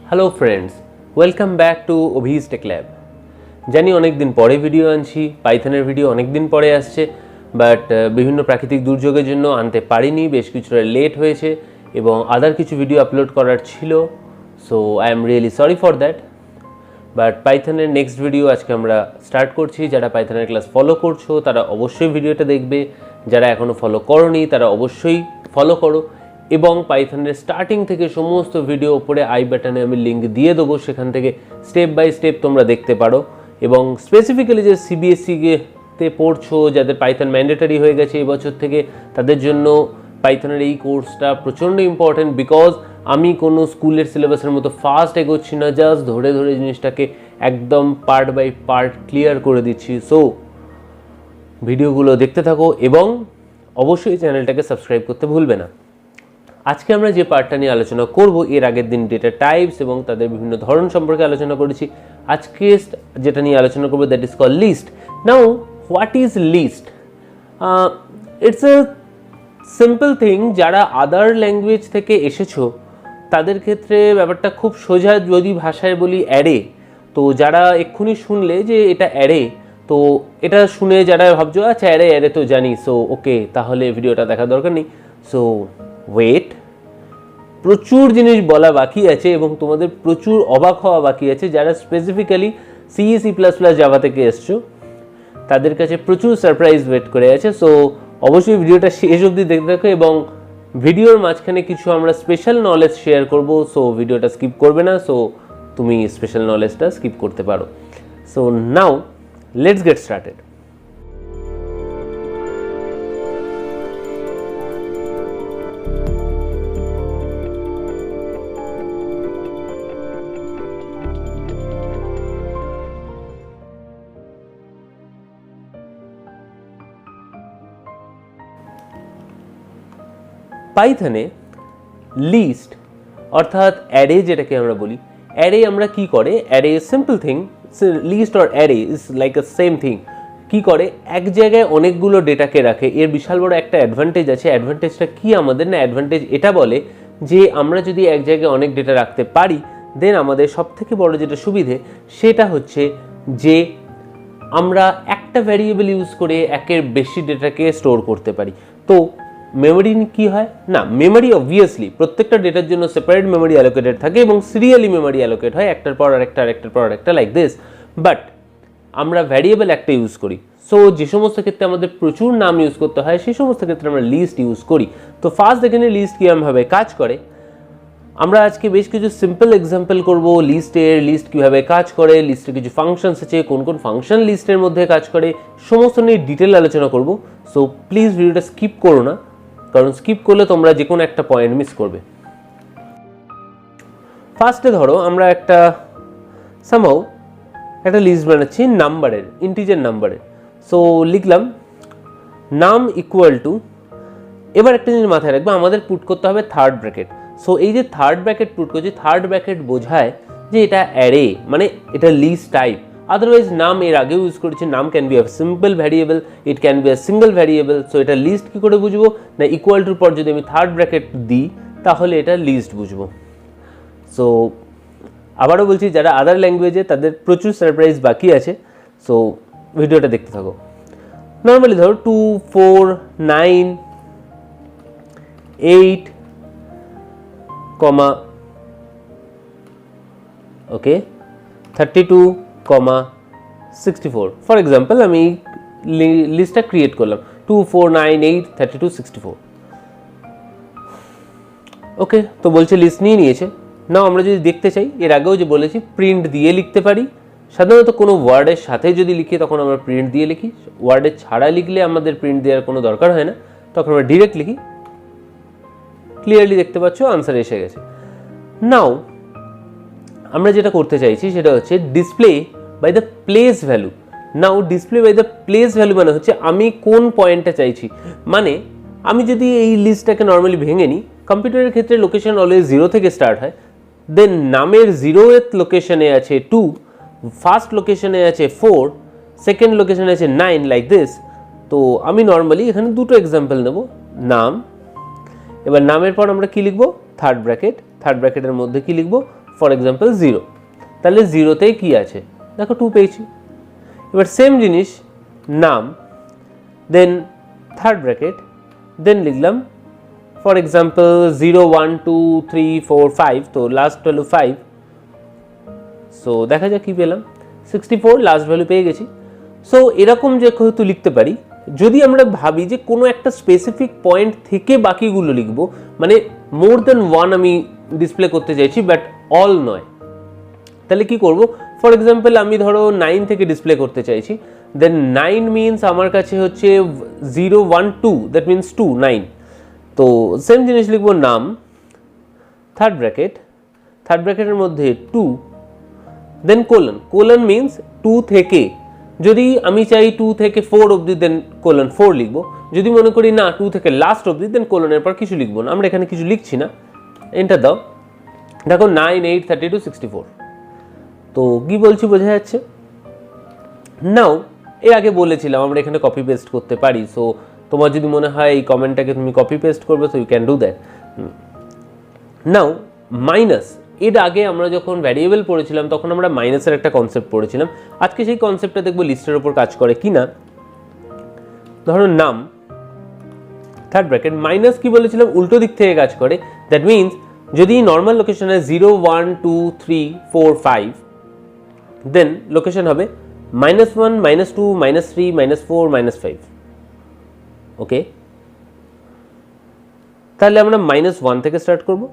Hello friends, welcome back to Abhij tech lab. জানি অনেক দিন পরে ভিডিও আনছি, পাইথনের ভিডিও অনেক দিন পরে আসছে, বাট বিভিন্ন প্রাকৃতিক দুর্যোগের জন্য আনতে পারিনি, বেশ কিছুটা লেট হয়েছে এবং আদার কিছু ভিডিও আপলোড করার ছিল। So I am really sorry for that. But পাইথনের নেক্সট ভিডিও আজকে আমরা স্টার্ট করছি। যারা পাইথনের ক্লাস ফলো করছো তারা অবশ্যই ভিডিওটা দেখবে, যারা এখনও ফলো করোনি তারা অবশ্যই ফলো করো এবং পাইথনের স্টার্টিং থেকে সমস্ত ভিডিও উপরে আই বাটনে আমি লিঙ্ক দিয়ে দেবো, সেখান থেকে স্টেপ বাই স্টেপ তোমরা দেখতে পারো। এবং স্পেসিফিক্যালি যে সিবিএসইতে পড়ছো, যাদের পাইথন ম্যান্ডেটারি হয়ে গেছে এবছর থেকে, তাদের জন্য পাইথনের এই কোর্সটা প্রচণ্ড ইম্পর্টেন্ট, বিকজ আমি কোনো স্কুলের সিলেবাসের মতো ফাস্ট এগোচ্ছি না, জাস্ট ধরে ধরে জিনিসটাকে একদম পার্ট বাই পার্ট ক্লিয়ার করে দিচ্ছি। সো ভিডিওগুলো দেখতে থাকো এবং অবশ্যই চ্যানেলটাকে সাবস্ক্রাইব করতে ভুলবে না। আজকে আমরা যে পার্টটা নিয়ে আলোচনা করব, এর আগের দিন ডেটা টাইপস এবং তাদের বিভিন্ন ধরন সম্পর্কে আলোচনা করেছি। আজকে যেটা নিয়ে আলোচনা করবো that is call list. Now what is list? It's a simple thing. যারা আদার ল্যাঙ্গুয়েজ থেকে এসেছো তাদের ক্ষেত্রে ব্যাপারটা খুব সোজা। যদি ভাষায় বলি অ্যারে, তো যারা এক্ষুনি শুনলে যে এটা অ্যারে, তো এটা শুনে যারা ভাবছো আচ্ছা অ্যারে অ্যারে তো জানি, সো ওকে তাহলে ভিডিওটা দেখার দরকার নেই। সো ওয়েট, প্রচুর জিনিস বলা বাকি আছে এবং তোমাদের প্রচুর অবাক হওয়া বাকি আছে। যারা স্পেসিফিক্যালি C++ জাভা থেকে এসছো তাদের কাছে প্রচুর সারপ্রাইজ ওয়েট করে আছে। সো অবশ্যই ভিডিওটা শেষ অবধি দেখতে থাকো এবং ভিডিওর মাঝখানে কিছু আমরা স্পেশাল নলেজ শেয়ার করব। সো ভিডিওটা স্কিপ করবে না, সো তুমি স্পেশাল নলেজটা স্কিপ করতে পারো। So now let's get started. পাইথনে লিস্ট অর্থাৎ অ্যারে যেটাকে আমরা বলি, অ্যারে আমরা কি করে, array simple thing, list or array is like a same thing. কি করে, এক জায়গায় অনেকগুলো ডেটাকে রাখে। এর বিশাল বড় একটা অ্যাডভান্টেজ আছে। অ্যাডভান্টেজটা কি আমাদের? না, অ্যাডভান্টেজ এটা বলে যে আমরা যদি এক জায়গায় অনেক ডেটা রাখতে পারি, দেন আমাদের সব থেকে বড় যেটা সুবিধে সেটা হচ্ছে যে আমরা একটা ভ্যারিয়েবল ইউজ করে একের বেশি ডেটাকে স্টোর করতে পারি। তো মেমোরি কি হয় না, মেমোরি অবভিয়াসলি প্রত্যেকটা ডেটার জন্য সেপারেট মেমোরি অ্যালোকেটেড থাকে এবং সিরিয়ালি মেমোরি অ্যালোকেট হয়, একটার পর আরেকটা আরেকটার পর আরেকটা লাইক দিস। বাট আমরা ভ্যারিয়েবল একটা ইউজ করি। সো যে সমস্ত ক্ষেত্রে আমাদের প্রচুর নাম ইউজ করতে হয় সেই সমস্ত ক্ষেত্রে আমরা লিস্ট ইউজ করি। তো ফার্স্ট এখানে লিস্ট কীভাবে কাজ করে আমরা আজকে বেশ কিছু সিম্পল এক্সাম্পল করব। লিস্ট কীভাবে কাজ করে, লিস্টে কিছু ফাংশনস আছে, কোন কোন ফাংশন লিস্টের মধ্যে কাজ করে, সমস্ত নিয়ে ডিটেল আলোচনা করব। সো প্লিজ ভিডিওটা স্কিপ করো না, কারণ স্কিপ করলে তোমরা যে কোনো একটা পয়েন্ট মিস করবে। ফার্স্টে ধরো আমরা একটা সামহাউ একটা লিস্ট বানাচ্ছি নাম্বারের, ইন্টিজার নাম্বারের। সো লিখলাম নাম ইকুয়াল টু, এবার একটা জিনিস মাথায় রাখবে, আমাদের পুট করতে হবে থার্ড ব্র্যাকেট। সো এই যে থার্ড ব্র্যাকেট পুট করছি, থার্ড ব্র্যাকেট বোঝায় যে এটা অ্যারে, মানে এটা লিস্ট টাইপ। আদারওয়াইজ নাম এর আগেও ইউজ করেছি, নাম can be a simple variable, it can be a single variable. So এটা লিস্ট কী করে বুঝবো না, ইকুয়াল টুর পর যদি আমি থার্ড ব্র্যাকেট দিই তাহলে এটা লিস্ট বুঝবো। সো আবারও বলছি, যারা আদার ল্যাঙ্গুয়েজে তাদের প্রচুর সারপ্রাইজ বাকি আছে। সো ভিডিওটা দেখতে থাকো। নর্মালি ধরো 2 4 9 8 কমা ওকে 32 কমা 64 ফর এক্সাম্পল আমি লিস্টটা ক্রিয়েট করলাম 2 4 9 8 32 64। ওকে, তো বলছে লিস্ট নিয়ে নিয়েছে। নাও আমরা যদি দেখতে চাই, এর আগেও যে বলেছি প্রিন্ট দিয়ে লিখতে পারি। সাধারণত কোনো ওয়ার্ডের সাথে যদি লিখি তখন আমরা প্রিন্ট দিয়ে লিখি, ওয়ার্ডে ছাড়া লিখলে আমাদের প্রিন্ট দেওয়ার কোনো দরকার হয় না, তখন আমরা ডিরেক্ট লিখি। ক্লিয়ারলি দেখতে পাচ্ছ আনসার এসে গেছে। নাও আমরা যেটা করতে চাইছি সেটা হচ্ছে display by the place value. Now display by the place value মানে হচ্ছে আমি কোন পয়েন্টটা চাইছি। মানে আমি যদি এই লিস্টটাকে নর্মালি ভেঙে নিই, কম্পিউটারের ক্ষেত্রে লোকেশন অলওয়েজ 0 থেকে স্টার্ট হয়, দেন নামের 0th লোকেশনে আছে 2, ফার্স্ট লোকেশনে আছে 4, সেকেন্ড লোকেশনে আছে 9 লাইক দিস। তো আমি নর্মালি এখানে দুটো এক্সাম্পল নেব, নাম, এবার নামের পর আমরা কি লিখব, থার্ড ব্র্যাকেট, থার্ড ব্র্যাকেটের মধ্যে কি লিখব, ফর এক্সাম্পল 0, তাহলে 0তেই কি আছে দেখো 2 পেয়েছি। এবার সেম জিনিস নাম, দেন থার্ড ব্র্যাকেট, দেন লিখলাম ফর এক্সাম্পল 0 1 2 3 4 5, তো লাস্ট ভ্যালু 5, সো দেখা যাক কি পেলাম 64, লাস্ট ভ্যালু পেয়ে গেছি। সো এরকম যে যেহেতু লিখতে পারি, যদি আমরা ভাবি যে কোনো একটা স্পেসিফিক পয়েন্ট থেকে বাকিগুলো লিখবো, মানে মোর দেন ওয়ান আমি ডিসপ্লে করতে চাইছি বাট অল নয়, তাহলে কি করব? ফর এক্সাম্পল আমি ধরো 9 থেকে ডিসপ্লে করতে চাইছি, দেন 9 মিনস আমার কাছে হচ্ছে 0 1 2, দ্যাট মিনস 2 9, তো সেম জিনিস লিখবো নাম, থার্ড ব্র্যাকেট, থার্ড ব্র্যাকেটের মধ্যে 2, দেন কোলন, কোলন মিনস 2 থেকে, যদি আমি চাই 2 থেকে 4 অবধি দেন কোলন 4 লিখবো, যদি মনে করি না 2 থেকে লাস্ট অবধি দেন কোলনের পর কিছু লিখবো না, আমরা এখানে কিছু লিখছি না, এন্টার দাও। দেখো 9 8 32 64, তো কি বলছি বোঝা যাচ্ছে? নাও এর আগে বলেছিলাম আমরা এখানে কপি পেস্ট করতে পারি, সো তোমার যদি মনে হয় এই কমেন্টটাকে তুমি কপি পেস্ট করবে, so you can do that. Now minus, এর আগে আমরা যখন ভ্যারিয়েবল পড়েছিলাম তখন আমরা মাইনাসের একটা কনসেপ্ট পড়েছিলাম, আজকে সেই কনসেপ্টটা দেখবো লিস্টের উপর কাজ করে কি না। ধরো নাম, থার্ড ব্র্যাকেট, মাইনাস কি বলেছিলাম উল্টো দিক থেকে কাজ করে, দ্যাট মিনস যদি নর্মাল লোকেশন হয় 0 1 2 3 4 5, দেন লোকেশন হবে -1 -2 -3 -4 -5, ওকে? তাহলে আমরা -1 থেকে স্টার্ট করব,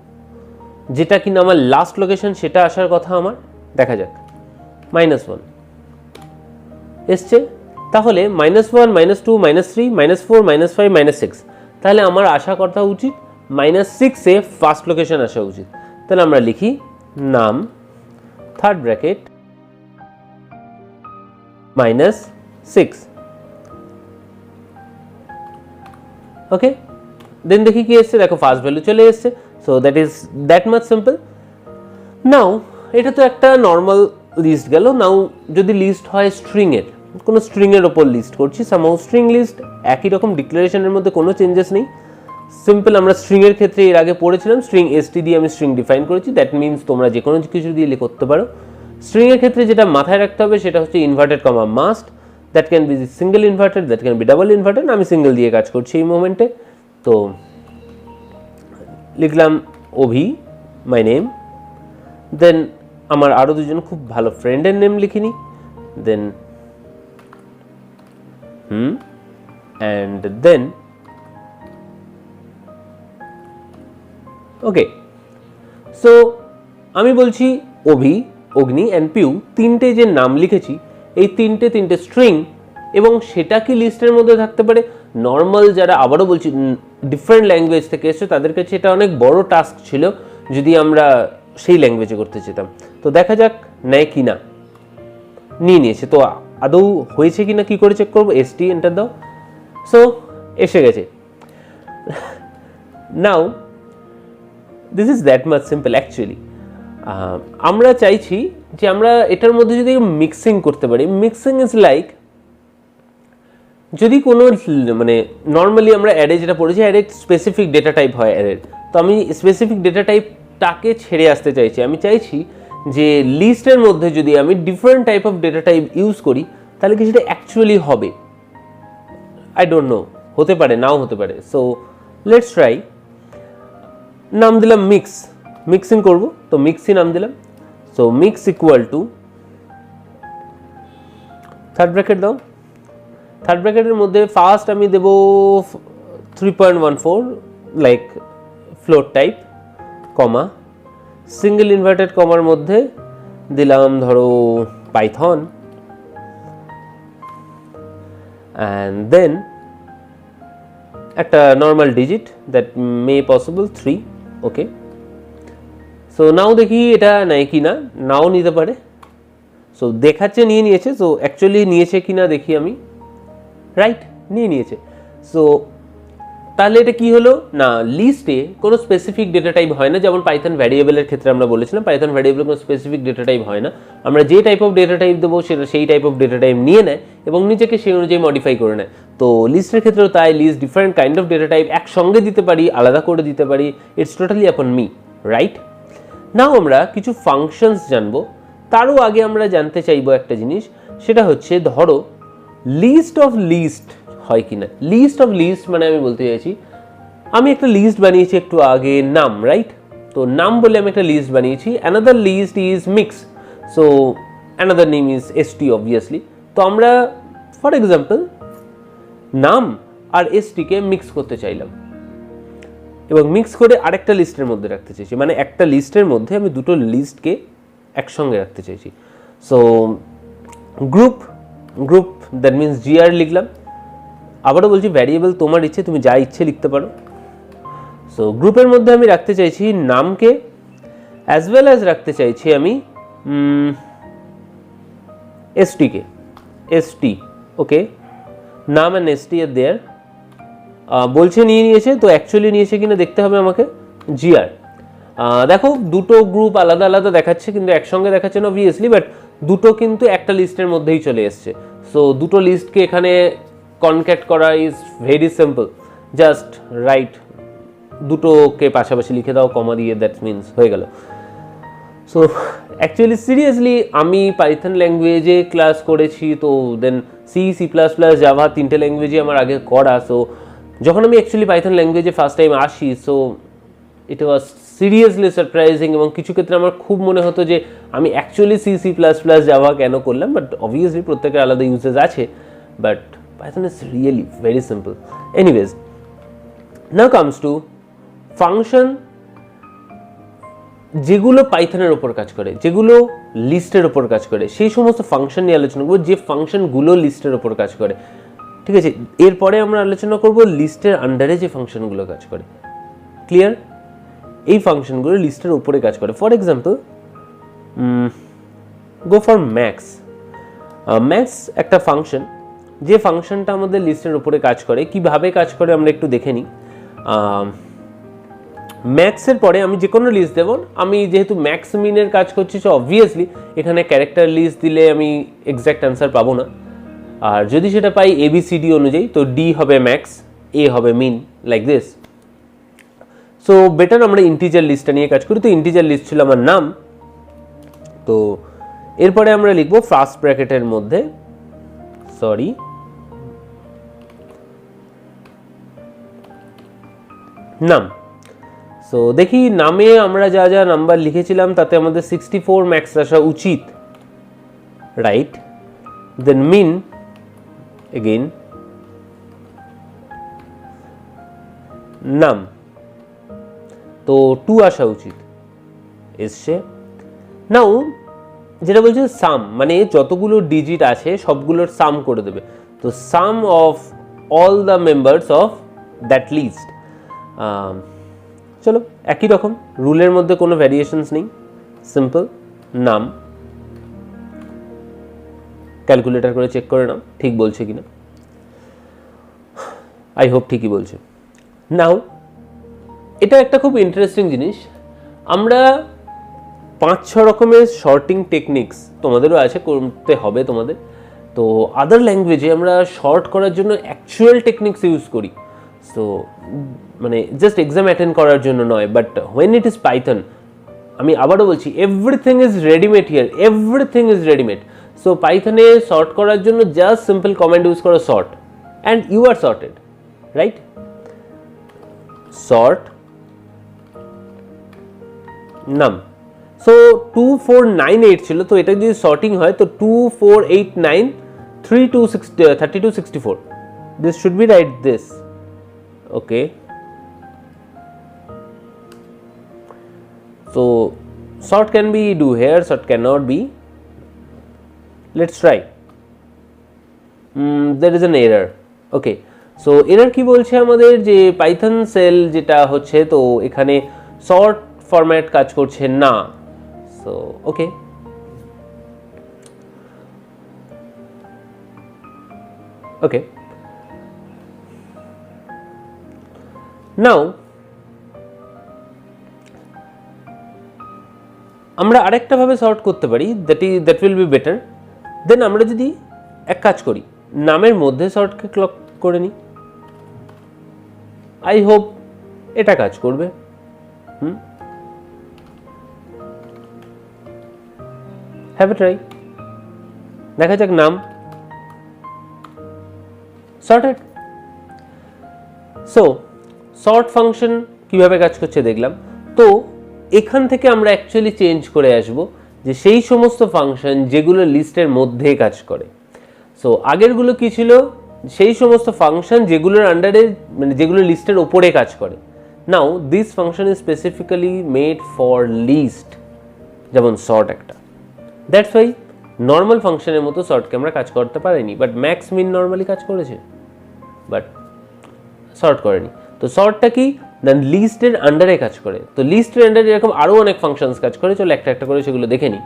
যেটা কিনা আমার লাস্ট লোকেশন সেটা আসার কথা আমার, দেখা যাক -1 এসছে, তাহলে -1 -2 -3 -4 -5 -6, তাহলে আমার আশা কথা উচিত -6 এ ফার্স্ট লোকেশন আসা উচিত। তাহলে আমরা লিখি নাম, থার্ড ব্র্যাকেট, -6, ওকে? দেন দেখি কি এসছে, দেখো ফার্স্ট ভ্যালু চলে এসছে, so that is that much simple. Now এটা তো একটা নর্মাল লিস্ট গেল, নাও যদি লিস্ট হয় স্ট্রিং এর, কোনো স্ট্রিং এর ওপর লিস্ট করছি, সামহাউ স্ট্রিং লিস্ট একই রকম, ডিক্লারেশনের মধ্যে কোনো চেঞ্জেস নেই, সিম্পল। আমরা স্ট্রিং এর ক্ষেত্রে এর আগে পড়েছিলাম স্ট্রিং এসটি দিয়ে আমি স্ট্রিং ডিফাইন করেছি, দ্যাট মিনস তোমরা যে কোনো কিছু দিয়ে করতে পারো। স্ট্রিং এর ক্ষেত্রে যেটা মাথায় রাখতে হবে সেটা হচ্ছে inverted comma must, that can be single inverted, that can be double inverted, আমি সিঙ্গেল দিয়ে কাজ করছি এই মোমেন্টে। তো লিখলাম অভি, মাই নেম, দেন আমার আরও দুজন খুব ভালো ফ্রেন্ডের নেম লিখিনি, দেন অ্যান্ড দেন ওকে। সো আমি বলছি অভি, অগ্নি অ্যান্ড পিউ, তিনটে যে নাম লিখেছি এই তিনটে স্ট্রিং, এবং সেটা কি লিস্টের মধ্যে থাকতে পারে? নর্মাল যারা, আবারও বলছি, ডিফারেন্ট ল্যাঙ্গুয়েজ থেকে এসছে তাদের কাছে এটা অনেক বড় টাস্ক ছিল যদি আমরা সেই ল্যাঙ্গুয়েজে করতে চেতাম। তো দেখা যাক নেয় কি না, নিয়ে নিয়েছে, তো আদৌ হয়েছে কি না কী করে চেক করবো? এসটি এন্টার দাও, সো এসে গেছে। Now this is that much simple actually. আমরা চাইছি যে আমরা এটার মধ্যে যদি মিক্সিং করতে পারি। মিক্সিং ইজ লাইক, যদি কোনো মানে নর্মালি আমরা অ্যারে যেটা পড়েছি, অ্যারে স্পেসিফিক ডেটা টাইপ হয় অ্যারের, তো আমি স্পেসিফিক ডেটা টাইপটাকে ছেড়ে আসতে চাইছি। আমি চাইছি যে লিস্টের মধ্যে যদি আমি different type of data type use করি তাহলে কি সেটা অ্যাকচুয়ালি হবে? আই ডোন্ট নো, হতে পারে নাও হতে পারে। So let's try. নাম দিলাম মিক্স, মিক্সিং করব, তো মিক্সি নাম দিলাম। So mix equal to, third bracket দাও, থার্ড ব্র্যাকেটের মধ্যে ফার্স্ট আমি দেব 3.14 লাইক ফ্লোট টাইপ, কমা, সিঙ্গেল ইনভার্টেড কমার মধ্যে দিলাম ধরো পাইথন, অ্যান্ড দেন একটা normal digit that may possible 3, okay. So now দেখি এটা নেয় কি না, নাও নিতে পারে। সো দেখাচ্ছে নিয়ে নিয়েছে, সো অ্যাকচুয়ালি নিয়েছে কি না দেখি আমি, রাইট, নিয়ে নিয়েছে। সো তাহলে এটা কি হলো না, লিস্টে কোনো স্পেসিফিক ডেটা টাইপ হয় না, যেমন পাইথন ভ্যারিয়েবলের ক্ষেত্রে আমরা বলেছিলাম পাইথন ভ্যারিয়েবলের কোনো স্পেসিফিক ডেটা টাইপ হয় না, আমরা যে টাইপ অফ ডেটা টাইপ দেবো সেটা সেই টাইপ অফ ডেটা টাইপ নিয়ে নেয় এবং নিজেকে সেই অনুযায়ী মডিফাই করে নেয়। তো লিস্টের ক্ষেত্রেও তাই, list different kind of data type একসঙ্গে দিতে পারি, আলাদা করে দিতে পারি, it's totally upon me, right. Now আমরা কিছু ফাংশনস জানবো। তারও আগে আমরা জানতে চাইবো একটা জিনিস, সেটা হচ্ছে ধরো লিস্ট অফ লিস্ট হয় কিনা। লিস্ট অফ লিস্ট মানে আমি বলতে চাইছি, আমি একটা লিস্ট বানিয়েছি একটু আগে, নাম, রাইট? তো নাম বলে আমি একটা লিস্ট বানিয়েছি। Another list is mix, so another name is ST obviously. তো আমরা ফর এক্সাম্পল নাম আর এসটিকে মিক্স করতে চাইলাম এবং মিক্স করে আরেকটা লিস্টের মধ্যে রাখতে চাইছি, মানে একটা লিস্টের মধ্যে আমি দুটো লিস্টকে একসঙ্গে রাখতে চাইছি। So group group that means GR লিখলাম। আবারও বলছি, ভ্যারিয়েবল তোমার ইচ্ছে, তুমি যা ইচ্ছে লিখতে পারো। সো গ্রুপের মধ্যে আমি রাখতে চাইছি নামকে, অ্যাজ ওয়েল অ্যাজ রাখতে চাইছি আমি এসটিকে, এসটি। ওকে, নাম অ্যান্ড এসটি আর দেয়ার। বলছে নিয়েছে, তো অ্যাকচুয়ালি নিয়েছে কিনা দেখতে হবে আমাকে। জিআর, দেখো দুটো গ্রুপ আলাদা আলাদা দেখাচ্ছে কিন্তু একসঙ্গে দেখাচ্ছে না অবভিয়াসলি, বাট দুটো কিন্তু একটা লিস্টের মধ্যেই চলে এসছে। সো দুটো লিস্টকে এখানে কনক্যাট করা is very simple, just right, দুটোকে পাশাপাশি লিখে দাও কমা দিয়ে, দ্যাট মিনস হয়ে গেল। সো অ্যাকচুয়ালি সিরিয়াসলি আমি পাইথন ল্যাঙ্গুয়েজে ক্লাস করেছি, তো then C, C plus plus, Java, তিনটে ল্যাঙ্গুয়েজই আমার আগে করা। সো যখন আমি অ্যাকচুয়ালি পাইথন ল্যাঙ্গুয়েজে ফার্স্ট টাইম আসি, so it was seriously surprising, এবং কিছু ক্ষেত্রে আমার খুব মনে হতো যে আমি actually C, C plus plus, Java কেন করলাম। বাট অবভিয়াসলি প্রত্যেকের আলাদা ইউজেস আছে, but Python is really very simple. Anyways, now comes to function, যেগুলো পাইথনের ওপর কাজ করে, যেগুলো লিস্টের ওপর কাজ করে, সেই সমস্ত ফাংশন নিয়ে আলোচনা করবো, যে ফাংশনগুলো লিস্টের ওপর কাজ করে। ঠিক আছে, এরপরে আমরা আলোচনা করব লিস্টের আন্ডারে যে ফাংশনগুলো কাজ করে। ক্লিয়ার? এই ফাংশনগুলো লিস্টের উপরে কাজ করে। For example, go for max. Max একটা ফাংশন, যে ফাংশনটা আমাদের লিস্টের উপরে কাজ করে। কিভাবে কাজ করে আমরা একটু দেখে নিই। ম্যাক্সের পরে আমি যে কোনো লিস্ট দেব, আমি যেহেতু ম্যাক্স মিনের কাজ করছি, সো অবভিয়াসলি এখানে ক্যারেক্টার লিস্ট দিলে আমি এক্স্যাক্ট অ্যান্সার পাবো না। আর যদি সেটা পাই ABCD অনুযায়ী, তো ডি হবে ম্যাক্স, এ হবে মিন, লাইক দিস। সো বেটার আমরা ইন্টিজার লিস্টটা নিয়ে কাজ করি। তো ইন্টিজার লিস্ট ছিল আমার নাম। তো এরপরে আমরা লিখবো ফার্স্ট ব্র্যাকেটের মধ্যে, সরি, নাম। সো দেখি নামে আমরা যা যা নাম্বার লিখেছিলাম তাতে আমাদের 64 ম্যাক্স আসা উচিত, রাইট? দেন মিন এগেইন, নাম, তো 2 আসা উচিত, এসছে। নাও যেটা বলছে সাম, মানে যতগুলো ডিজিট আছে সবগুলোর সাম করে দেবে। তো sum of all the members of that list. চলো একই রকম, রুলের মধ্যে কোনো ভ্যারিয়েশনস নেই, সিম্পল। নাম, ক্যালকুলেটর করে চেক করে নাও ঠিক বলছে কিনা, আই হোপ ঠিকই বলছে। নাও এটা একটা খুব ইন্টারেস্টিং জিনিস, আমরা 5-6 রকমের শর্টিং টেকনিক্স, তোমাদেরও আছে, করতে হবে তোমাদের। তো আদার ল্যাঙ্গুয়েজে আমরা শর্ট করার জন্য অ্যাকচুয়াল টেকনিক্স ইউজ করি। সো মানে জাস্ট এক্সাম অ্যাটেন্ড করার জন্য নয়, but when it is Python, আমি আবারও বলছি, everything is readymade here, everything is readymade. So পাইথনে শর্ট করার জন্য জাস্ট সিম্পল কমান্ড ইউজ করো, sort, and you are sorted, right? Sort নাম। সো 2498 ছিল, তো এটা যদি শর্টিং হয় তো 2489 3264, this should be right, this, okay? So short can be do here, short cannot be. Let's try. There is an error, okay? So error কি বলছে আমাদের, যে পাইথন সেল যেটা হচ্ছে, তো এখানে শর্ট ফরম্যাট কাজ করছে না। সো ওকে, ওকে, নাও আমরা আরেকটা ভাবে সর্ট করতে পারি, দ্যাট উইল বি বেটার। দেন আমরা যদি এক কাজ করি, নামের মধ্যে সর্টকে ক্লক করে নিই, আই হোপ এটা কাজ করবে। হ্যাভ এ ট্রাই, দেখা যাক নাম সর্টেড। সো সর্ট ফাংশন কিভাবে কাজ করছে দেখলাম। তো এখান থেকে আমরা অ্যাকচুয়ালি চেঞ্জ করে আসব যে সেই সমস্ত ফাংশন যেগুলো লিস্টের মধ্যে কাজ করে। সো আগেরগুলো কি ছিল, সেই সমস্ত ফাংশন যেগুলোর আন্ডারে মানে যেগুলো লিস্টের ওপরে কাজ করে। Now this function is specifically made for list, যেমন সর্ট একটা। দ্যাটস ওয়াই নর্মাল ফাংশনের মতো সর্টকে আমরা কাজ করতে পারিনি, বাট ম্যাক্স মিন নর্মালি কাজ করেছে, বাট সর্ট করেনি। তো সর্টটা কি না, লিস্টের আন্ডারে কাজ করে। তো লিস্টের আন্ডারে এরকম আরও অনেক ফাংশনস কাজ করে, চলো একটা একটা করে সেগুলো দেখে নিই।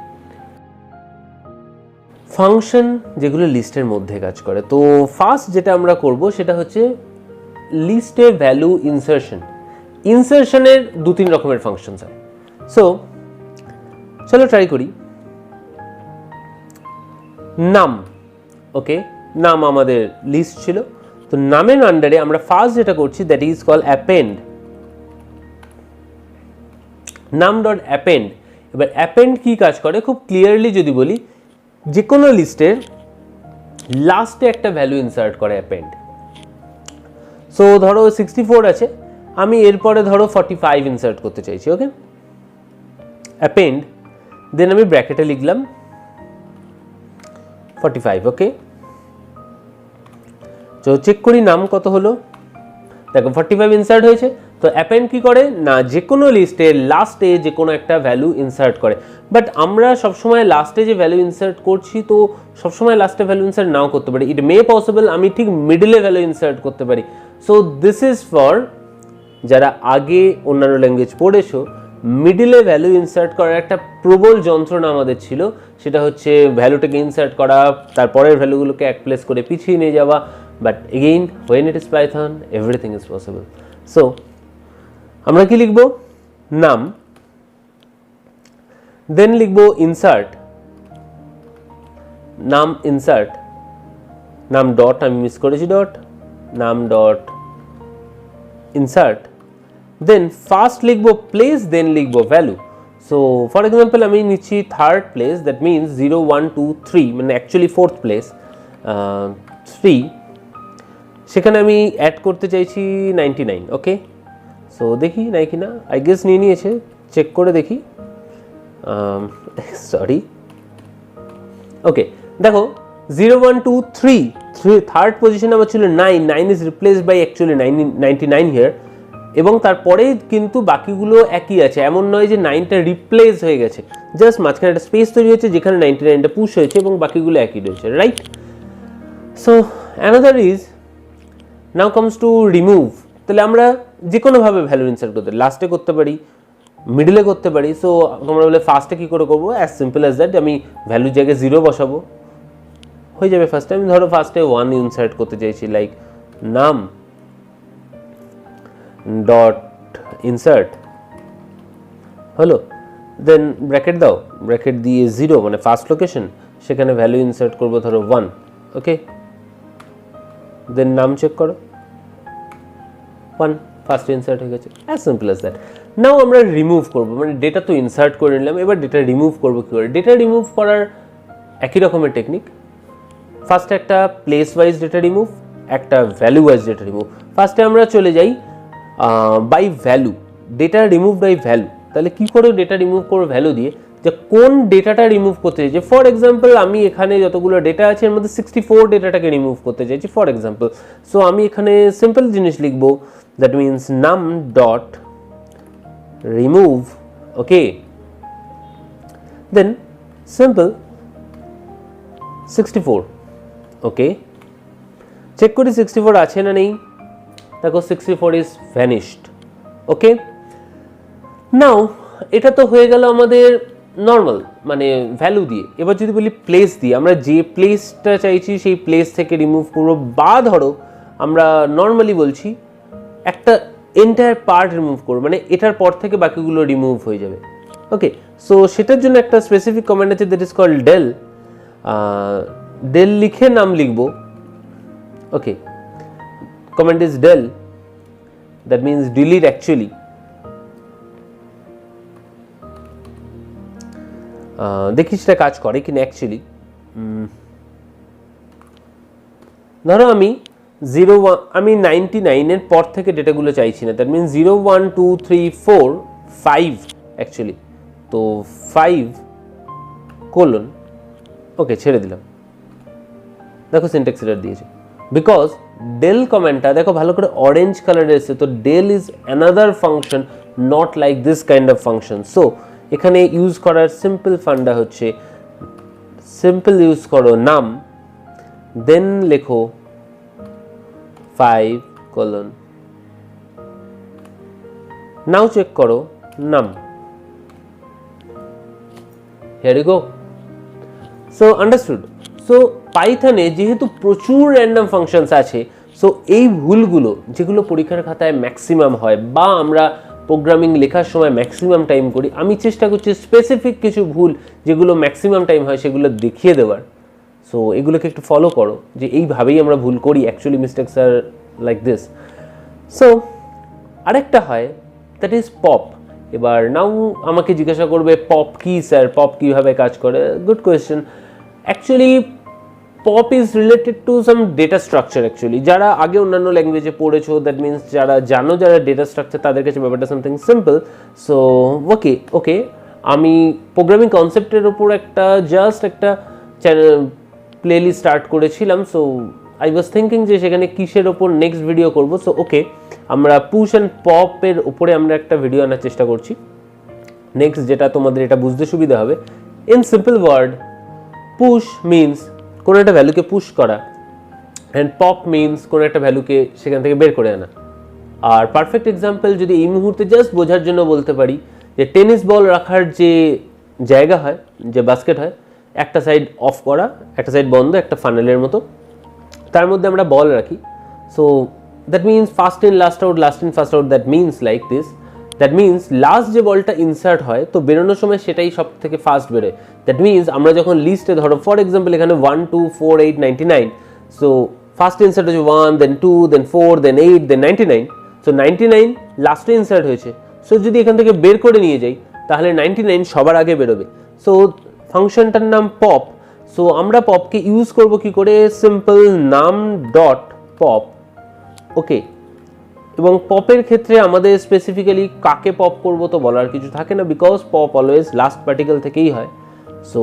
ফাংশন যেগুলো লিস্টের মধ্যে কাজ করে, তো ফার্স্ট যেটা আমরা করব সেটা হচ্ছে লিস্টে ভ্যালু ইনসারশন। ইনসারশনের 2-3 রকমের ফাংশনস হয়। সো চলো ট্রাই করি। নাম, ওকে, নাম আমাদের লিস্ট ছিল। তো নামের আন্ডারে আমরা ফার্স্ট যেটা করছি দ্যাট ইজ কল অ্যাপেন্ড, নাম ডট অ্যাপেন্ড। এবার অ্যাপেন্ড কি কাজ করে খুব ক্লিয়ারলি যদি বলি, যে কোনো লিস্টের লাস্টে একটা ভ্যালু ইনসার্ট করে অ্যাপেন্ড। সো ধরো 64 আছে, আমি এরপরে ধরো 45 ইনসার্ট করতে চাইছি, ওকে, অ্যাপেন্ড, দেন আমি ব্র্যাকেটে লিখলাম 45, ওকে। তো চেক করি নাম কত হলো, দেখো 45 ইনসার্ট হয়েছে। তো অ্যাপেন্ড কি করে না, যে কোনো লিস্টের লাস্টে যে কোনো একটা ভ্যালু ইনসার্ট করে। বাট আমরা সবসময় লাস্টে যে ভ্যালু ইনসার্ট করছি, তো সবসময় লাস্টে ভ্যালু ইনসার্ট নাও করতে পারি। ইট মে পসিবল আমি ঠিক মিডলে ভ্যালু ইনসার্ট করতে পারি। সো দিস ইজ ফর যারা আগে অন্যান্য ল্যাঙ্গুয়েজ পড়েছো, মিডলে ভ্যালু ইনসার্ট করার একটা প্রবল যন্ত্রণা আমাদের ছিল। সেটা হচ্ছে ভ্যালুটাকে ইনসার্ট করা, তারপরের ভ্যালুগুলোকে এক প্লেস করে পিছিয়ে নিয়ে যাওয়া। But again when it is Python everything is possible. So আমরা কি লিখব, নাম, দেন লিখব ইনসার্ট, নাম ইনসার্ট, নাম ডট, আমি মিস করেছি ডট, নাম ডট ইনসার্ট, দেন ফার্স্ট লিখব প্লেস, দেন লিখব ভ্যালু। সো ফর এক্সাম্পল আমি নিচ্ছি থার্ড প্লেস, দ্যাট মিনস 0 1 2 3, মানে অ্যাকচুয়ালি ফোর্থ প্লেস 3, সেখানে আমি অ্যাড করতে চাইছি 99, ওকে। সো দেখি নাই কিনা, আই গেস নিয়ে নিয়েছে, চেক করে দেখি, সরি, ওকে। দেখো 0 1 2 3, থার্ড পজিশন আমার ছিল 9, 9 is replaced by actually 99 here, এবং তারপরে কিন্তু বাকিগুলো একই আছে, এমন নয় যে 9টা রিপ্লেস হয়ে গেছে, জাস্ট মাঝখানে একটা স্পেস তৈরি হয়েছে যেখানে 99টা পুশ হয়েছে এবং বাকিগুলো একই রয়েছে, right. So another is now comes to remove. তাহলে আমরা যে কোনোভাবে ভ্যালু ইনসার্ট করতে, লাস্টে করতে পারি, মিডলে করতে পারি। সো তোমরা বলে ফার্স্টে কী করে করবো, অ্যাজ সিম্পল অ্যাজ দ্যাট, আমি ভ্যালুর জায়গায় 0 বসাবো, হয়ে যাবে। ফার্স্টে আমি ধরো ফার্স্টে 1 ইনসার্ট করতে চাইছি, লাইক নাম ডট ইনসার্ট হলো, দেন ব্র্যাকেট দাও, ব্র্যাকেট দিয়ে 0 মানে ফার্স্ট লোকেশন, সেখানে ভ্যালু ইনসার্ট করবো ধরো 1, ওকে, দেন নাম চেক করো 1, ফার্স্ট ইনসার্ট হয়ে গেছে, অ্যাজ সিম্পল অ্যাজ দ্যাট। নাও আমরা রিমুভ করবো, মানে ডেটা তো ইনসার্ট করে নিলাম, এবার ডেটা রিমুভ করবো কী করে। ডেটা রিমুভ করার একই রকমের টেকনিক, ফার্স্টে একটা প্লেস ওয়াইজ ডেটা রিমুভ, একটা ভ্যালু ওয়াইজ ডেটা রিমুভ। ফার্স্টে আমরা চলে যাই by value, data remove by value. তাহলে কী করে ডেটা রিমুভ করবো ভ্যালু দিয়ে, যে কোন ডেটাটা রিমুভ করতে চাইছি। ফর এক্সাম্পল আমি এখানে যতগুলো ডেটা আছে এর মধ্যে 64 ডেটাটাকে রিমুভ করতে চাইছি ফর এক্সাম্পল। সো আমি এখানে সিম্পল জিনিস লিখবো, দ্যাট মিনস নাম ডট রিমুভ, ওকে, দেন সিম্পল 64, ওকে, চেক করি 64 আছে না নেই, দেখো 64 ইজ ভ্যানিশড, ওকে। নাও এটা তো হয়ে গেল আমাদের নর্মাল মানে ভ্যালু দিয়ে। এবার যদি বলি প্লেস দিয়ে, আমরা যে প্লেসটা চাইছি সেই প্লেস থেকে রিমুভ করবো, বা ধরো আমরা নর্মালি বলছি একটা এন্টায়ার পার্ট রিমুভ করবো, মানে এটার পর থেকে বাকিগুলো রিমুভ হয়ে যাবে, ওকে। সো সেটার জন্য একটা স্পেসিফিক কমান্ড আছে, that is called del. Del লিখে নাম লিখবো, okay, command is del, that means delete actually. দেখি সেটা কাজ করে কিনা অ্যাকচুয়ালি। ধরো আমি 99-এর পর থেকে ডেটাগুলো চাইছি না, দ্যাট মিনস 0 1 2 3 4 5 অ্যাকচুয়ালি। তো 5 কোলন, ওকে ছেড়ে দিলাম। দেখো সিনট্যাক্স এরর দিয়েছে, বিকজ ডেল কমেন্টটা দেখো ভালো করে অরেঞ্জ কালারে এসেছে। তো del is another function, not like this kind of function. So এখানে ইউজ করার সিম্পল ফান্ডা হচ্ছে সিম্পল ইউজ করো নাম, দেন লেখো 5 কোলন, নাও চেক করো নাম। Here you go. So understood. So পাইথনে যেহেতু প্রচুর র্যান্ডম ফাংশনস আছে, সো এই ভুলগুলো যেগুলো পরীক্ষার খাতায় ম্যাক্সিমাম হয় বা আমরা প্রোগ্রামিং লেখার সময় ম্যাক্সিমাম টাইম করি, আমি চেষ্টা করছি স্পেসিফিক কিছু ভুল যেগুলো ম্যাক্সিমাম টাইম হয় সেগুলো দেখিয়ে দেওয়ার। সো এগুলোকে একটু ফলো করো, যে এইভাবেই আমরা ভুল করি, actually mistakes are like this. So আরেকটা হয় দ্যাট ইজ পপ। এবার নাও আমাকে জিজ্ঞাসা করবে পপ কি স্যার, পপ কীভাবে কাজ করে? Good question. Actually pop is related to some data structure. Actually যারা আগে অন্যান্য ল্যাঙ্গুয়েজে পড়েছো, দ্যাট মিনস যারা জানো যারা ডেটা স্ট্রাকচার, তাদের কাছে ব্যাপারটা সামথিং সিম্পল। সো ওকে আমি প্রোগ্রামিং কনসেপ্টের ওপর জাস্ট একটা প্লেলিস্ট স্টার্ট করেছিলাম। সো আই ওয়াজ থিঙ্কিং যে সেখানে কিসের ওপর নেক্সট ভিডিও করব। সো ওকে, আমরা পুশ অ্যান্ড পপের উপরে আমরা একটা ভিডিও আনার চেষ্টা করছি নেক্সট, যেটা তোমাদের এটা বুঝতে সুবিধা হবে। In simple word, push means কোনো একটা ভ্যালুকে পুশ করা, অ্যান্ড পপ মিনস কোনো একটা ভ্যালুকে সেখান থেকে বের করে আনা। আর পারফেক্ট এক্সাম্পল যদি এই মুহূর্তে জাস্ট বোঝার জন্য বলতে পারি, যে টেনিস বল রাখার যে জায়গা হয়, যে বাস্কেট হয়, একটা সাইড অফ করা, একটা সাইড বন্ধ, একটা ফানেলের মতো, তার মধ্যে আমরা বল রাখি। So that means first in last out, last in first out, that means like this. That means last যে বলটা ইনসার্ট হয়, তো বেরোনোর সময় সেটাই সব থেকে ফার্স্ট বেরোয়। দ্যাট মিনস আমরা যখন লিস্টে ধরো ফর এক্সাম্পল এখানে 1 2 4 8 99, সো ফার্স্ট ইনসার্ট হচ্ছে 1, দেন 2, দেন 4, দেন 8, দেন 99। সো 99 লাস্টে ইনসার্ট হয়েছে। সো যদি এখান থেকে বের করে নিয়ে যাই, তাহলে 99 সবার আগে বেরোবে। সো ফাংশনটার নাম পপ। সো আমরা পপকে ইউজ করব কি করে? সিম্পল নাম ডট পপ। ওকে, এবং পপের ক্ষেত্রে আমাদের স্পেসিফিক্যালি কাকে পপ করব তো বলার কিছু থাকে না, because pop always last particle থেকেই হয়। সো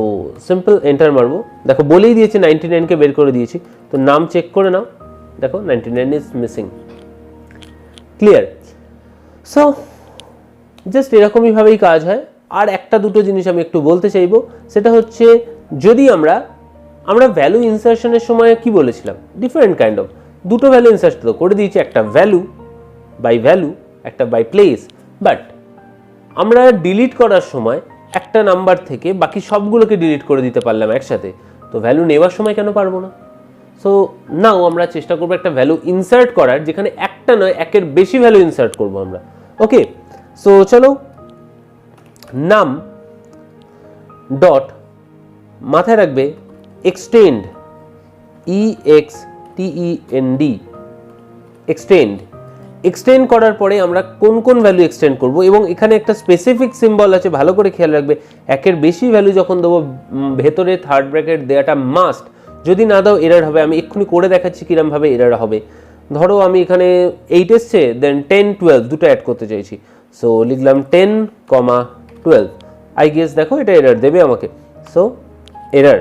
সিম্পল এন্টার মারবো। দেখো বলেই দিয়েছি 99কে বের করে দিয়েছি। তো নাম চেক করে নাও, দেখো 99 is missing. Clear? So just এরকমইভাবেই কাজ হয়। আর একটা দুটো জিনিস আমি একটু বলতে চাইবো, সেটা হচ্ছে যদি আমরা ভ্যালু ইনসার্শনের সময় কি বলেছিলাম, ডিফারেন্ট কাইন্ড অফ দুটো ভ্যালু ইনসার্ট তো করে দিয়েছি, একটা ভ্যালু, একটা বাই প্লেস। বাট আমরা ডিলিট করার সময় একটা নাম্বার থেকে বাকি সবগুলোকে ডিলিট করে দিতে পারলাম একসাথে, তো ভ্যালু নেওয়ার সময় কেন পারবো না? সো নাও আমরা চেষ্টা করবো একটা ভ্যালু ইনসার্ট করার, যেখানে একটা নয় একের বেশি ভ্যালু ইনসার্ট করবো আমরা। ওকে, সো চলো নাম ডট মাথায় রাখবে এক্সটেন্ড, EXTEND, এক্সটেন্ড করার পরে আমরা কোন কোন ভ্যালু এক্সটেন্ড করব, এবং এখানে একটা স্পেসিফিক সিম্বল আছে, ভালো করে খেয়াল রাখবে। একের বেশি ভ্যালু যখন দেবো, ভেতরে থার্ড ব্র্যাকেট দেওয়াটা মাস্ট, যদি না দাও এরর হবে। আমি এক্ষুনি করে দেখাচ্ছি কিরমভাবে এরর হবে। ধরো আমি এখানে 8 এসছে, দেন 10 12 দুটো অ্যাড করতে চাইছি। সো লিখলাম 10, 12। আই গেস দেখো এটা এরর দেবে আমাকে। So error.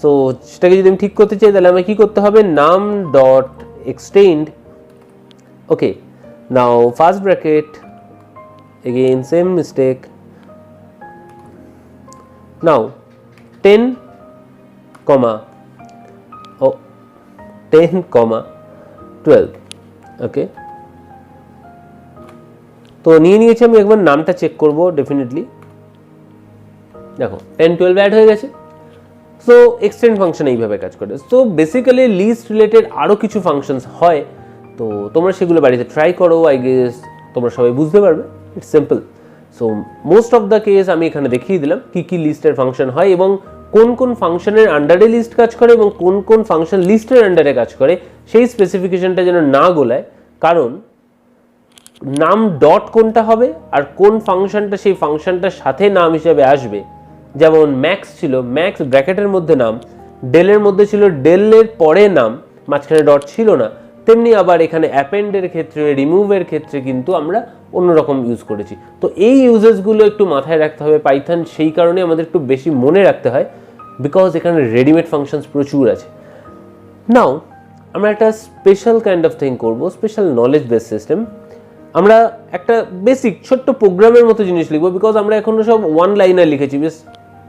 সো সেটাকে যদি আমি ঠিক করতে চাই, তাহলে আমাকে কি করতে হবে? নাম dot extend. Okay, now first bracket, again same mistake, now 10, 12. Okay, তো নিয়ে নিয়েছি আমি। একবার নামটা চেক করব ডেফিনেটলি। দেখো 10 12 অ্যাড হয়ে গেছে। সো এক্সটেন্ড ফাংশন এইভাবে কাজ করে। সো বেসিক্যালি লিস্ট রিলেটেড আরও কিছু ফাংশনস হয়, তো তোমরা সেগুলো বাড়িতে ট্রাই করো। আই গেস তোমরা সবাই বুঝতে পারবে, it's simple. So most of the case আমি এখানে দেখিয়ে দিলাম কি কি লিস্টের ফাংশন হয়, এবং কোন কোন ফাংশনের আন্ডারে লিস্ট কাজ করে, এবং কোন কোন ফাংশন লিস্টের আন্ডারে কাজ করে, সেই স্পেসিফিকেশনটা যেন না গোলায়। কারণ নাম ডট কোনটা হবে আর কোন ফাংশনটা সেই ফাংশনটার সাথে নাম হিসেবে আসবে, যেমন ম্যাক্স ছিল, ম্যাক্স ব্র্যাকেটের মধ্যে নাম, ডেলের মধ্যে ছিল ডেলের পরে নাম, মাঝখানে ডট ছিল না, তেমনি আবার এখানে অ্যাপেন্ডের ক্ষেত্রে, রিমুভের ক্ষেত্রে কিন্তু আমরা অন্যরকম ইউজ করেছি। তো এই ইউজেসগুলো একটু মাথায় রাখতে হবে পাইথন, সেই কারণে আমাদের একটু বেশি মনে রাখতে হয়, বিকজ এখানে রেডিমেড ফাংশনস প্রচুর আছে। নাও আমরা একটা স্পেশাল কাইন্ড অফ থিং করবো, স্পেশাল নলেজ বেস সিস্টেম। আমরা একটা বেসিক ছোট্ট প্রোগ্রামের মতো জিনিস লিখবো, বিকজ আমরা এখনো সব ওয়ান লাইনার লিখেছি, বেশ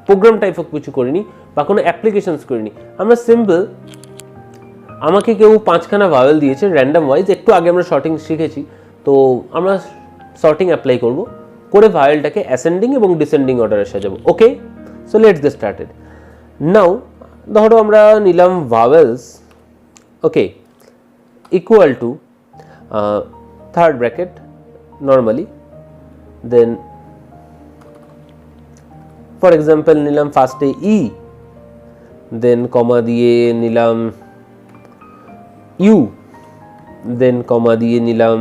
প্রোগ্রাম টাইপ অফ কিছু করিনি বা কোনো অ্যাপ্লিকেশনস করিনি। আমরা সিম্পল, আমাকে কেউ 5খানা ভাওয়েল দিয়েছে র্যান্ডম ওয়াইজ, একটু আগে আমরা শর্টিং শিখেছি, তো আমরা শর্টিং অ্যাপ্লাই করব, করে ভাওয়েলটাকে অ্যাসেন্ডিং এবং ডিসেন্ডিং অর্ডারে সাজাবো। Okay, so let's get started. Now ধরো আমরা নিলাম vowels, okay, equal to third bracket normally, then for example নিলাম ফার্স্টে ই, দেন কমা দিয়ে নিলাম ইউ, দেন কমা দিয়ে নিলাম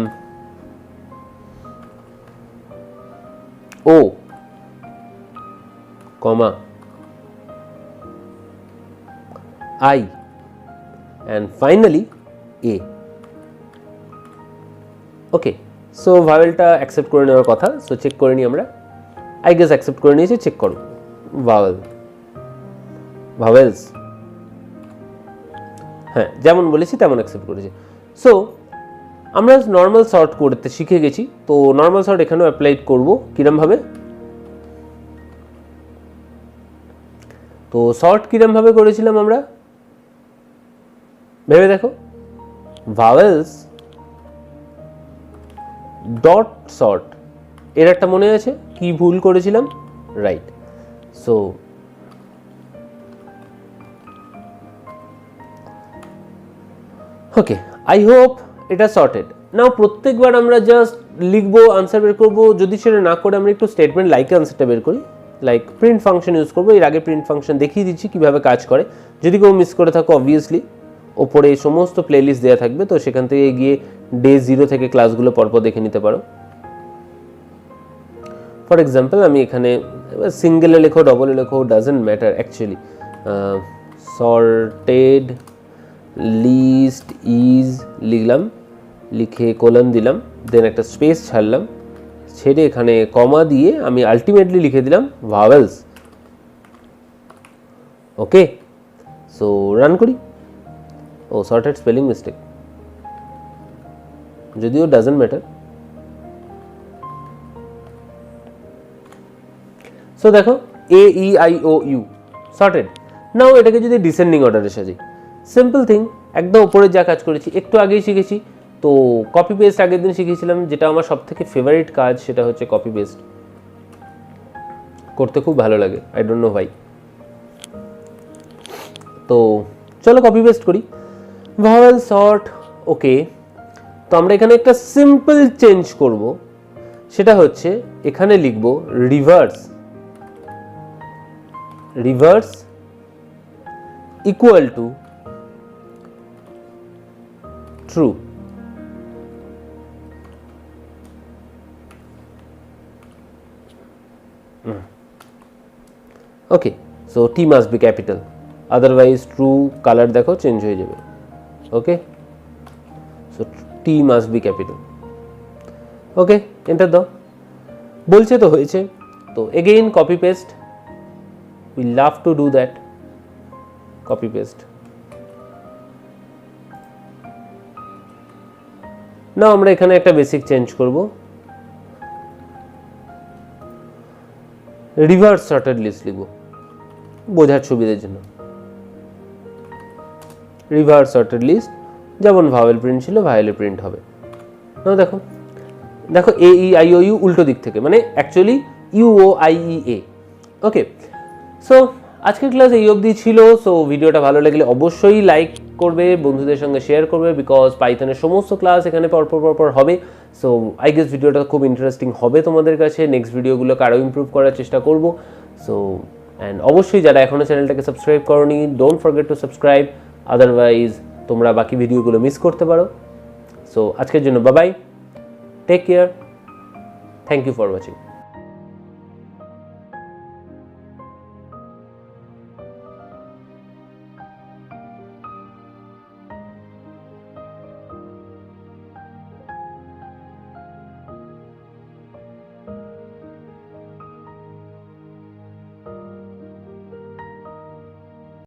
O, comma I, and finally A. Okay, so ভাওয়েলটা অ্যাকসেপ্ট করে নেওয়ার কথা, সো চেক করে নিই আমরা। আই গেস অ্যাকসেপ্ট করে নিয়েছি, চেক করো। ভাওয়েলস, হ্যাঁ যেমন বলেছি তেমন অ্যাকসেপ্ট করেছি। সো আমরা নর্মাল সর্ট করতে শিখে গেছি, তো নর্মাল সর্ট এখানেও অ্যাপ্লাই করবো। কিরমভাবে? তো সর্ট কিরমভাবে করেছিলাম আমরা ভেবে দেখো, ভাওয়েলস ডট সর্ট, এর একটা মনে আছে কি ভুল করেছিলাম? Right. So okay, I hope এটা সর্টেড। নাও প্রত্যেকবার আমরা জাস্ট লিখবো, আনসার বের করবো, যদি সেটা না করে আমরা একটু স্টেটমেন্ট লাইক আনসারটা বের করি, লাইক প্রিন্ট ফাংশন ইউজ করবো। এর আগে প্রিন্ট ফাংশন দেখিয়ে দিচ্ছি কীভাবে কাজ করে, যদি কেউ মিস করে থাকো অবভিয়াসলি ওপরে সমস্ত প্লেলিস্ট দেওয়া থাকবে, তো সেখান থেকে গিয়ে ডে 0 থেকে ক্লাসগুলো পরপর দেখে নিতে পারো। ফর এক্সাম্পল আমি এখানে সিঙ্গেলে লেখো, ডবলে লেখো, doesn't matter actually, sorted list is লিখলাম, লিখে কোলন দিলাম, দেন একটা স্পেস ছাড়লাম, ছেড়ে এখানে কমা দিয়ে আমি আলটিমেটলি লিখে দিলাম ভাওয়েলস। ওকে, সো রান করি। ও সর্টেড স্পেলিং মিস্টেক, যদিও ডাজেন্ট ম্যাটার। সো দেখো A E I O U sorted. Now এটাকে যদি ডিসেন্ডিং অর্ডারে সাজাই, সিম্পল থিং, একদম উপরে যা কাজ করেছি একটু আগেই শিখেছি। তো কপি পেস্ট আগের দিন শিখেছিলাম, যেটা আমার সব থেকে ফেভারিট কাজ, সেটা হচ্ছে কপি পেস্ট করতে খুব ভালো লাগে, আই ডোন্ট নো ভাই। তো চলো কপি পেস্ট করি। ভাওয়েল সর্ট, ওকে। তো আমরা এখানে একটা সিম্পল চেঞ্জ করব, সেটা হচ্ছে এখানে লিখব reverse, reverse equal to true. Okay, so T must be capital, otherwise true colour দেখো চেঞ্জ হয়ে যাবে। Okay, so T must be capital. Okay, enter দাও। বলছে তো হয়েছে। তো again copy paste, we love to do that, copy paste. না আমরা এখানে একটা বেসিক চেঞ্জ করব, রিভার্স সর্টেড লিস্ট লিখব বোঝার সুবিধার জন্য। রিভার্স সর্টেড লিস্ট, যেমন ভাওয়েল প্রিন্ট ছিল ভাওয়েলে প্রিন্ট হবে। না দেখো, দেখো A E I O you উল্টো দিক থেকে, মানে actually U O I E A. Okay, so আজকের ক্লাস এই অবধি ছিল। সো ভিডিওটা ভালো লাগলে অবশ্যই লাইক করবে, বন্ধুদের সঙ্গে শেয়ার করবে, বিকজ পাইথনের সমস্ত ক্লাস এখানে পরপর হবে। সো আই গেস ভিডিওটা খুব ইন্টারেস্টিং হবে তোমাদের কাছে। নেক্সট ভিডিওগুলোকে আরও ইমপ্রুভ করার চেষ্টা করব। সো অ্যান্ড অবশ্যই যারা এখনও চ্যানেলটাকে সাবস্ক্রাইব করোনি, don't forget to subscribe, otherwise তোমরা বাকি ভিডিওগুলো মিস করতে পারো। সো আজকের জন্য bye bye, take care, thank you for watching.